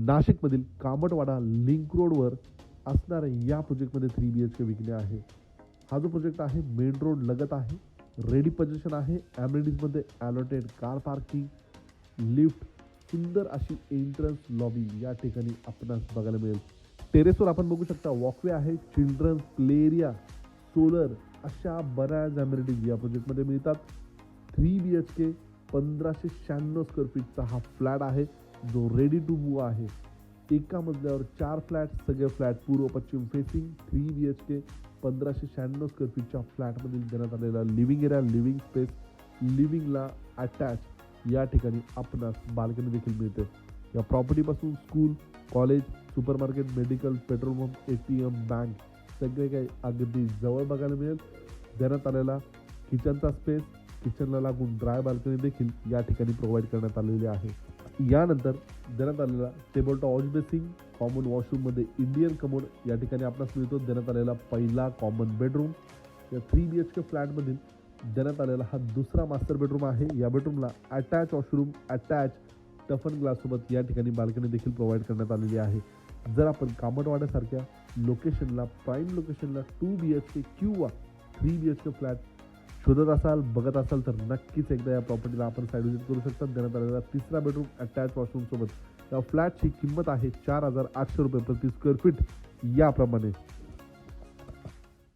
नाशिकमधील कामटवाडा लिंक रोडवर असणाऱ्या या प्रोजेक्टमध्ये 3 BHK विकणे आहे. हा जो प्रोजेक्ट आहे मेन रोड लगत आहे. रेडी पोझिशन आहे. ॲम्निटीजमध्ये अलॉटेड कार पार्किंग, लिफ्ट, सुंदर अशी एंट्रन्स लॉबी या ठिकाणी आपणास बघायला मिळेल. टेरेसवर आपण बघू शकता वॉकवे आहे, चिल्ड्रन्स प्ले एरिया, सोलर अशा बऱ्याच ॲम्निटीज या प्रोजेक्टमध्ये मिळतात. 3 BHK 1596 स्क्वेअर फीटचा हा फ्लॅट आहे जो रेडी टू मूव्ह आहे. एका मजल्यावर 4 फ्लॅट, सगळे फ्लॅट पूर्व पश्चिम फेसिंग. 3 BHK 1596 स्क्वेअर फीटच्या फ्लॅटमधील देण्यात आलेला लिव्हिंग एरिया, लिव्हिंग स्पेस, लिव्हिंगला अटॅच या ठिकाणी आपणास बाल्कनी देखील मिळते. या प्रॉपर्टीपासून school, college, supermarket, medical, petrol pump, ATM, bank सगळे काही अगदी जवळ बघायला मिळेल. देण्यात आलेला किचनचा स्पेस, किचनला लागून ड्राय बाल्कनी देखील या ठिकाणी प्रोव्हाइड करण्यात आलेली आहे. यानंतर देण्यात आलेला table top wash basin, common वॉशरूममध्ये इंडियन कमोड या ठिकाणी आपणास मिळतो. देण्यात आलेला पहिला कॉमन बेडरूम. या 3 BHK फ्लॅटमधील देण्यात आलेला हा दुसरा मास्टर बेडरूम आहे. या बेडरूमला अटॅच वॉशरूम, अटॅच टफन ग्लाससोबत या ठिकाणी बाल्कनी देखील प्रोव्हाइड करण्यात आलेली आहे. जर आपण कामटवाड्यासारख्या लोकेशनला, प्राईम लोकेशनला 2 BHK किंवा 3 BHK फ्लॅट शोधत असाल, बघत असाल तर नक्कीच एकदा या प्रॉपर्टीला आपण साईड व्हिजिट करू शकता. देण्यात आलेला तिसरा बेडरूम अटॅच वॉशरूमसोबत या फ्लॅटची किंमत आहे 4,800 रुपये प्रति स्क्वेअर फीट. याप्रमाणे